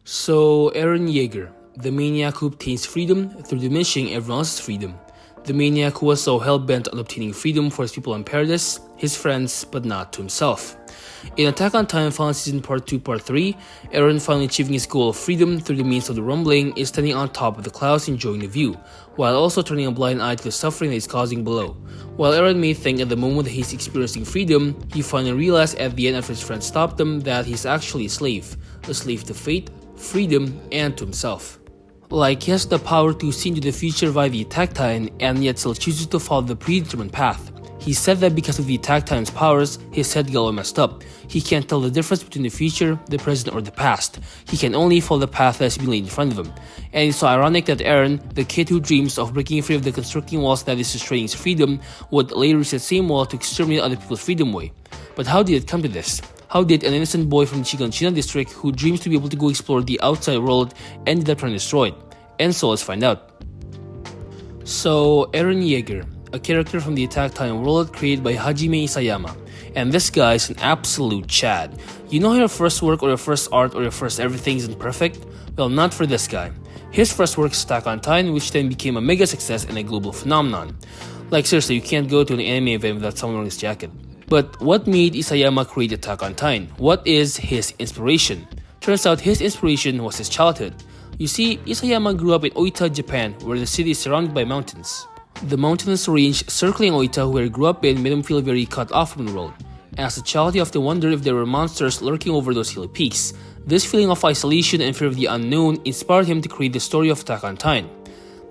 So, Eren Yeager, the maniac who obtains freedom through diminishing everyone else's freedom. The maniac who was so hell-bent on obtaining freedom for his people in paradise, his friends, but not to himself. In Attack on Titan Final Season Part 2 Part 3, Eren, finally achieving his goal of freedom through the means of the rumbling, is standing on top of the clouds enjoying the view, while also turning a blind eye to the suffering that he's causing below. While Eren may think at the moment that he's experiencing freedom, he finally realized at the end after his friends stopped him that he's actually a slave to fate, freedom, and to himself. Like, he has the power to see into the future via the Attack Titan, and yet still chooses to follow the predetermined path. He said that because of the Attack Titan's powers, his head got all messed up. He can't tell the difference between the future, the present, or the past. He can only follow the path that has been laid in front of him. And it's so ironic that Eren, the kid who dreams of breaking free of the constricting walls that is restraining his freedom, would later use that same wall to exterminate other people's freedom away. But how did it come to this? How did an innocent boy from the Shiganshina district who dreams to be able to go explore the outside world ended up trying to destroy it? And so let's find out. So, Eren Yeager, a character from the Attack Titan world created by Hajime Isayama. And this guy is an absolute Chad. You know how your first work or your first art or your first everything isn't perfect? Well, not for this guy. His first work is Attack on Titan, which then became a mega success and a global phenomenon. Like, seriously, you can't go to an anime event without someone wearing his jacket. But what made Isayama create Attack on Titan? What is his inspiration? Turns out his inspiration was his childhood. You see, Isayama grew up in Oita, Japan, where the city is surrounded by mountains. The mountainous range circling Oita, where he grew up in, made him feel very cut off from the world. As a child, he often wondered if there were monsters lurking over those hilly peaks. This feeling of isolation and fear of the unknown inspired him to create the story of Attack on Titan.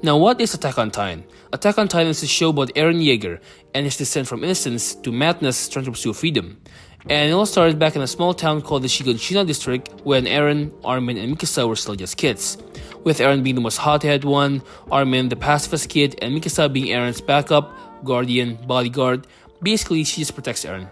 Now, what is Attack on Titan? Attack on Titan is a show about Eren Yeager and his descent from innocence to madness trying to pursue freedom. And it all started back in a small town called the Shiganshina district when Eren, Armin, and Mikasa were still just kids. With Eren being the most hot-headed one, Armin the pacifist kid, and Mikasa being Eren's backup, guardian, bodyguard. Basically, she just protects Eren.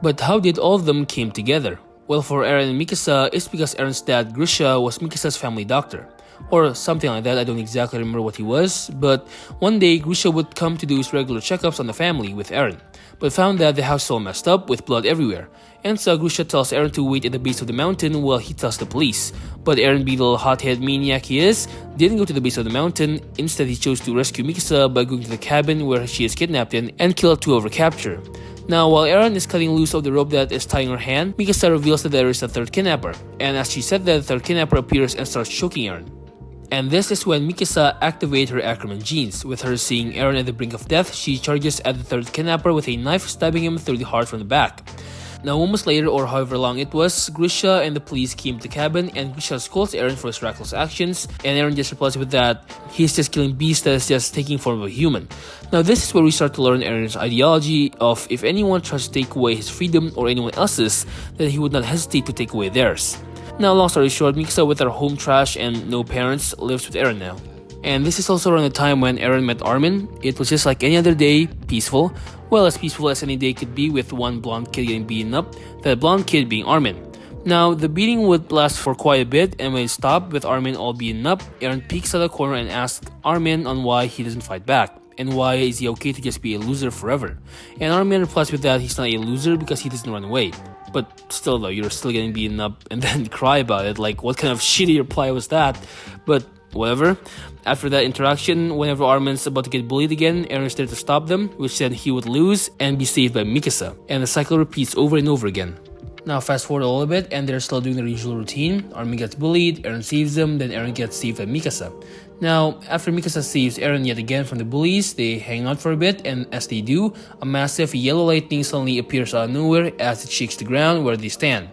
But how did all of them came together? Well, for Eren and Mikasa, it's because Eren's dad, Grisha, was Mikasa's family doctor. Or something like that, I don't exactly remember what he was, but one day Grisha would come to do his regular checkups on the family with Eren, but found that the house was all messed up with blood everywhere. And so Grisha tells Eren to wait at the base of the mountain while he tells the police. But Eren, being the little hot-headed maniac he is, didn't go to the base of the mountain. Instead, he chose to rescue Mikasa by going to the cabin where she is kidnapped in and killed to overcapture. Now, while Eren is cutting loose of the rope that is tying her hand, Mikasa reveals that there is a third kidnapper. And as she said that, the third kidnapper appears and starts choking Eren. And this is when Mikasa activates her Ackerman genes. With her seeing Eren at the brink of death, she charges at the third kidnapper with a knife, stabbing him through the heart from the back. Now, moments later, or however long it was, Grisha and the police came to the cabin, and Grisha scolds Eren for his reckless actions, and Eren just replies with that he's just killing beasts that is just taking form of a human. Now, this is where we start to learn Eren's ideology of if anyone tries to take away his freedom or anyone else's, then he would not hesitate to take away theirs. Now, long story short, Mikasa, with her home trash and no parents, lives with Eren now. And this is also around the time when Eren met Armin. It was just like any other day, peaceful. Well, as peaceful as any day could be, with one blonde kid getting beaten up, that blonde kid being Armin. Now, the beating would last for quite a bit, and when it stopped with Armin all beaten up, Eren peeks out of the corner and asks Armin on why he doesn't fight back, and why is he okay to just be a loser forever. And Armin replies with that he's not a loser because he doesn't run away. But still though, you're still getting beaten up and then cry about it. Like, what kind of shitty reply was that? But whatever. After that interaction, whenever Armin's about to get bullied again, Eren's there to stop them, which then he would lose and be saved by Mikasa. And the cycle repeats over and over again. Now fast forward a little bit and they're still doing their usual routine. Armin gets bullied, Eren saves them, then Eren gets saved by Mikasa. Now, after Mikasa saves Eren yet again from the bullies, they hang out for a bit, and as they do, a massive yellow lightning suddenly appears out of nowhere as it shakes the ground where they stand.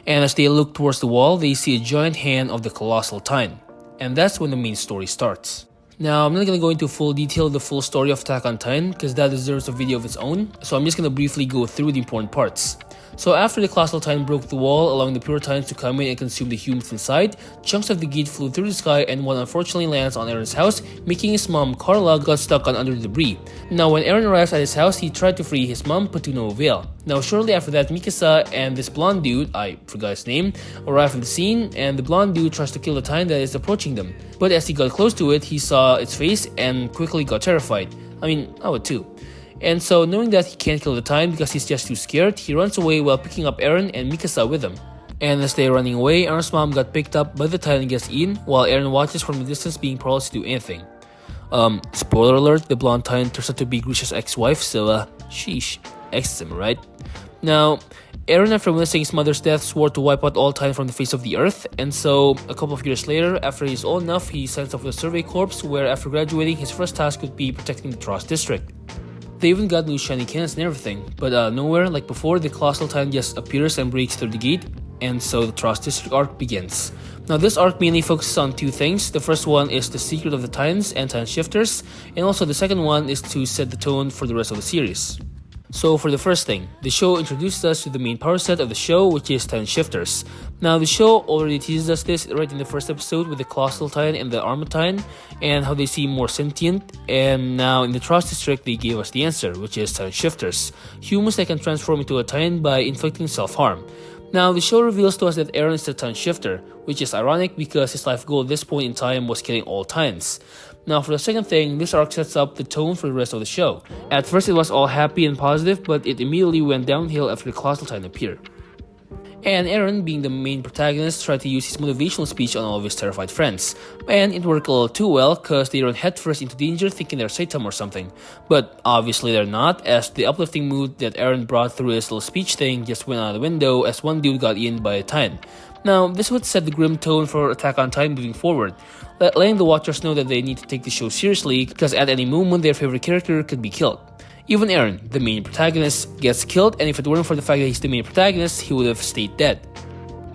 And as they look towards the wall, they see a giant hand of the colossal Titan. And that's when the main story starts. Now, I'm not going to go into full detail the full story of Attack on Titan, because that deserves a video of its own, so I'm just going to briefly go through the important parts. So after the Colossal Titan broke the wall, allowing the pure Titans to come in and consume the humans inside, chunks of the gate flew through the sky and one unfortunately lands on Eren's house, making his mom, Carla, got stuck under the debris. Now when Eren arrives at his house, he tried to free his mom, but to no avail. Now shortly after that, Mikasa and this blonde dude, I forgot his name, arrive on the scene, and the blonde dude tries to kill the Titan that is approaching them. But as he got close to it, he saw its face and quickly got terrified. I mean, I would too. And so, knowing that he can't kill the Titan because he's just too scared, he runs away while picking up Eren and Mikasa with him. And as they're running away, Aaron's mom got picked up by the Titan and gets eaten, while Eren watches from a distance being powerless to do anything. Spoiler alert, the blonde Titan turns out to be Grisha's ex-wife, so sheesh, exes, right? Now, Eren, after witnessing his mother's death, swore to wipe out all time from the face of the earth, and so, a couple of years later, after he's old enough, he signs up for the Survey Corps, where after graduating, his first task would be protecting the Trost district. They even got new shiny cannons and everything, but nowhere, like before, the Colossal Titan just appears and breaks through the gate, and so the Trost district arc begins. Now, this arc mainly focuses on two things. The first one is the secret of the Titans and Titan Shifters, and also the second one is to set the tone for the rest of the series. So for the first thing, the show introduced us to the main power set of the show, which is Titan Shifters. Now the show already teases us this right in the first episode with the Colossal Titan and the Armored Titan, and how they seem more sentient, and now in the Trost District they gave us the answer, which is Titan Shifters, humans that can transform into a Titan by inflicting self-harm. Now the show reveals to us that Eren is the Titan Shifter, which is ironic because his life goal at this point in time was killing all Titans. Now for the second thing, this arc sets up the tone for the rest of the show. At first it was all happy and positive, but it immediately went downhill after the Colossal Titan appeared. And Eren, being the main protagonist, tried to use his motivational speech on all of his terrified friends. And it worked a little too well, cause they ran headfirst into danger thinking they're Satan or something. But obviously they're not, as the uplifting mood that Eren brought through his little speech thing just went out the window as one dude got eaten by a Titan. Now, this would set the grim tone for Attack on Titan moving forward, letting the watchers know that they need to take the show seriously, because at any moment their favorite character could be killed. Even Eren, the main protagonist, gets killed, and if it weren't for the fact that he's the main protagonist, he would have stayed dead.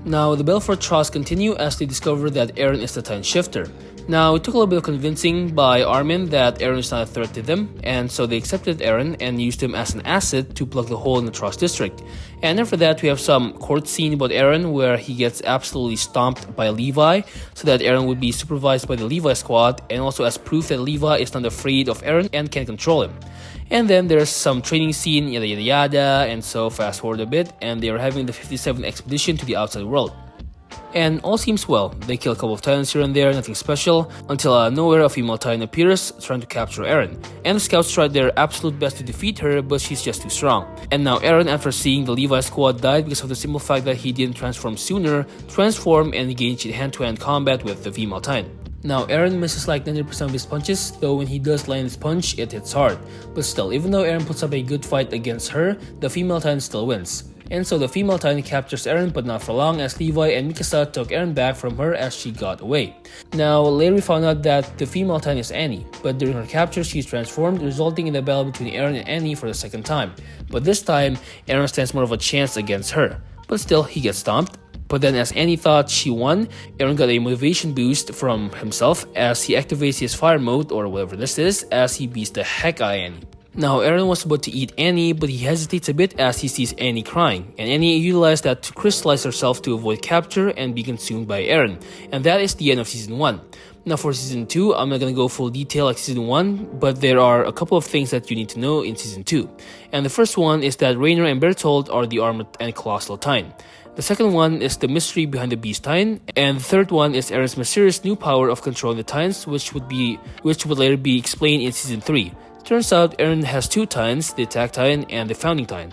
Now, the battle for Trost continue as they discover that Eren is the Titan Shifter. Now, it took a little bit of convincing by Armin that Eren is not a threat to them, and so they accepted Eren and used him as an asset to plug the hole in the Trost district. And after that, we have some court scene about Eren where he gets absolutely stomped by Levi, so that Eren would be supervised by the Levi squad, and also as proof that Levi is not afraid of Eren and can control him. And then there's some training scene, yada yada yada, and so fast forward a bit, and they are having the 57th expedition to the outside world. And all seems well. They kill a couple of Titans here and there, nothing special, until out of nowhere a female Titan appears, trying to capture Eren. And the scouts tried their absolute best to defeat her, but she's just too strong. And now Eren, after seeing the Levi squad died because of the simple fact that he didn't transform sooner, transformed and engaged in hand-to-hand combat with the female Titan. Now, Eren misses like 90% of his punches, though when he does land his punch, it hits hard. But still, even though Eren puts up a good fight against her, the female Titan still wins. And so the female Titan captures Eren, but not for long, as Levi and Mikasa took Eren back from her as she got away. Now, later we found out that the female Titan is Annie, but during her capture she is transformed, resulting in a battle between Eren and Annie for the second time. But this time, Eren stands more of a chance against her. But still, he gets stomped. But then as Annie thought she won, Eren got a motivation boost from himself as he activates his fire mode, or whatever this is, as he beats the heck out of Annie. Now, Eren was about to eat Annie, but he hesitates a bit as he sees Annie crying, and Annie utilized that to crystallize herself to avoid capture and be consumed by Eren. And that is the end of Season 1. Now for Season 2, I'm not gonna go full detail like Season 1, but there are a couple of things that you need to know in Season 2. And the first one is that Reiner and Bertolt are the Armored and Colossal Titan. The second one is the mystery behind the Beast Titan, and the third one is Eren's mysterious new power of controlling the Titans, which would later be explained in Season 3. Turns out Eren has two Titans, the Attack Titan and the Founding Titan.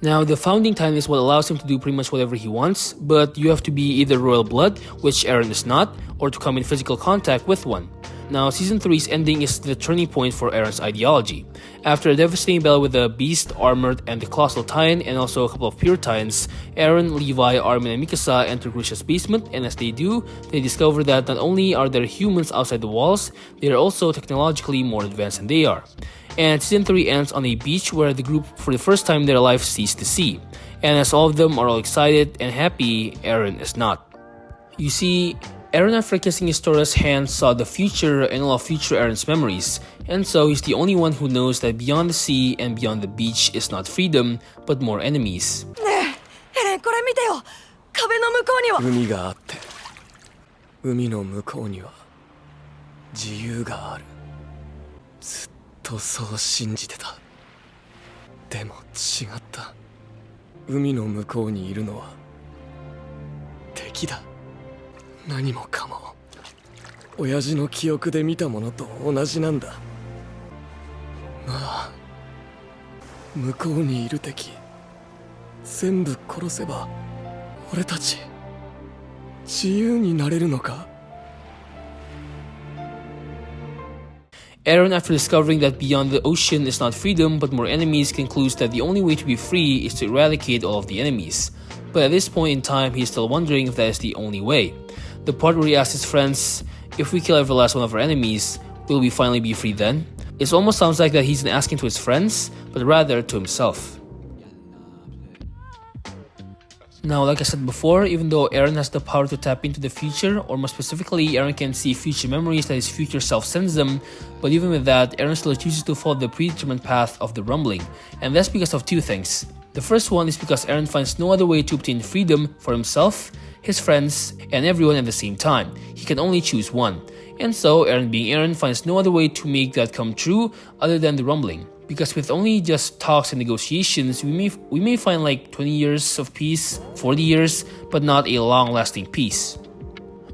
Now, the Founding Titan is what allows him to do pretty much whatever he wants, but you have to be either royal blood, which Eren is not, or to come in physical contact with one. Now, Season 3's ending is the turning point for Eren's ideology. After a devastating battle with the Beast, Armored, and the Colossal Titan, and also a couple of pure Titans, Eren, Levi, Armin, and Mikasa enter Grisha's basement, and as they do, they discover that not only are there humans outside the walls, they are also technologically more advanced than they are. And Season 3 ends on a beach where the group, for the first time in their life, sees the sea. And as all of them are all excited and happy, Eren is not. You see, Eren, after kissing Histora's hand, saw the future and all of future Eren's memories, and so he's the only one who knows that beyond the sea and beyond the beach is not freedom, but more enemies. ねえ、エレン、これ見てよ。壁の向こうには海があって、海の向こうには自由がある。ずっとそう信じてた。でも違った。海の向こうにいるのは敵だ。何もかも親父の記憶で見たものと同じなんだ。まあ向こうにいる敵全部殺せば俺たち自由になれるのか？ Eren, after discovering that beyond the ocean is not freedom but more enemies, concludes that the only way to be free is to eradicate all of the enemies. But at this point in time, he is still wondering if that is the only way. The part where he asks his friends, if we kill every last one of our enemies, will we finally be free then? It almost sounds like that he's not asking to his friends, but rather to himself. Now, like I said before, even though Eren has the power to tap into the future, or more specifically, Eren can see future memories that his future self sends them, but even with that, Eren still chooses to follow the predetermined path of the rumbling, and that's because of two things. The first one is because Eren finds no other way to obtain freedom for himself, his friends, and everyone at the same time. He can only choose one. And so, Eren being Eren finds no other way to make that come true other than the rumbling. Because with only just talks and negotiations, we may find like 20 years of peace, 40 years, but not a long-lasting peace.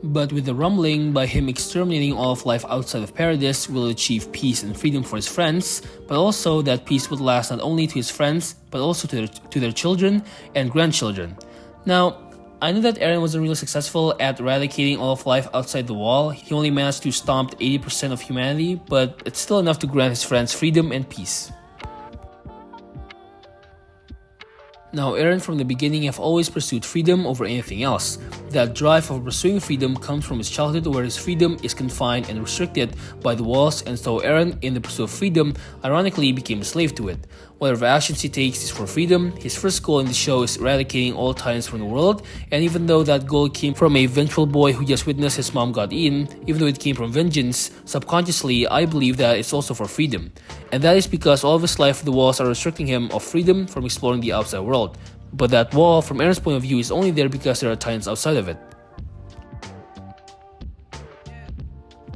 But with the rumbling, by him exterminating all of life outside of Paradise, will achieve peace and freedom for his friends, but also that peace would last not only to his friends, but also to their children and grandchildren. Now, I know that Eren wasn't really successful at eradicating all of life outside the wall. He only managed to stomp 80% of humanity, but it's still enough to grant his friends freedom and peace. Now, Eren from the beginning have always pursued freedom over anything else. That drive for pursuing freedom comes from his childhood where his freedom is confined and restricted by the walls, and so Eren, in the pursuit of freedom, ironically became a slave to it. Whatever actions he takes is for freedom. His first goal in the show is eradicating all Titans from the world, and even though that goal came from a vengeful boy who just witnessed his mom got eaten, even though it came from vengeance, subconsciously I believe that it's also for freedom. And that is because all of his life the walls are restricting him of freedom from exploring the outside world. But that wall, from Eren's point of view, is only there because there are Titans outside of it.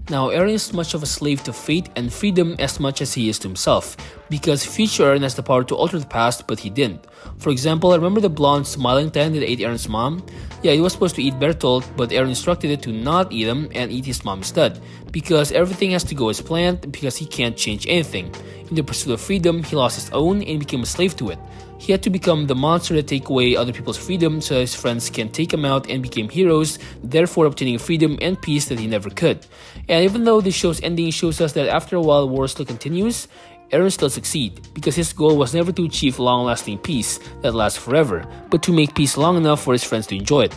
Now, Eren is much of a slave to fate and freedom as much as he is to himself, because future Eren has the power to alter the past, but he didn't. For example, remember the blonde smiling Titan that ate Eren's mom? Yeah, he was supposed to eat Bertolt, but Eren instructed it to not eat him and eat his mom instead, because everything has to go as planned, because he can't change anything. In the pursuit of freedom, he lost his own and became a slave to it. He had to become the monster that take away other people's freedom so his friends can take him out and became heroes, therefore obtaining freedom and peace that he never could. And even though the show's ending shows us that after a while war still continues, Eren still succeeds, because his goal was never to achieve long-lasting peace that lasts forever, but to make peace long enough for his friends to enjoy it.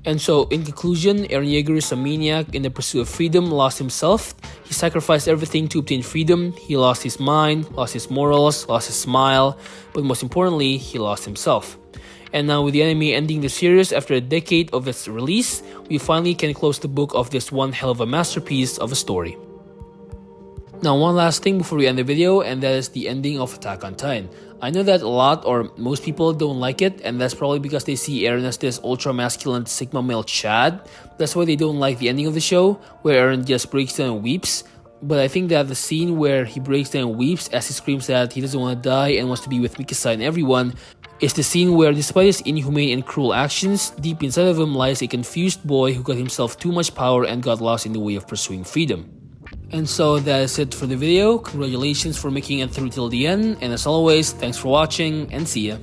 And so, in conclusion, Eren Yeager is a maniac in the pursuit of freedom, lost himself. He sacrificed everything to obtain freedom. He lost his mind, lost his morals, lost his smile, but most importantly, he lost himself. And now with the anime ending the series after a decade of its release, we finally can close the book of this one hell of a masterpiece of a story. Now, one last thing before we end the video, and that is the ending of Attack on Titan. I know that a lot or most people don't like it, and that's probably because they see Eren as this ultra-masculine Sigma male Chad. That's why they don't like the ending of the show, where Eren just breaks down and weeps. But I think that the scene where he breaks down and weeps as he screams that he doesn't want to die and wants to be with Mikasa and everyone is the scene where, despite his inhumane and cruel actions, deep inside of him lies a confused boy who got himself too much power and got lost in the way of pursuing freedom. And so that is it for the video. Congratulations for making it through till the end, and as always, thanks for watching and see ya.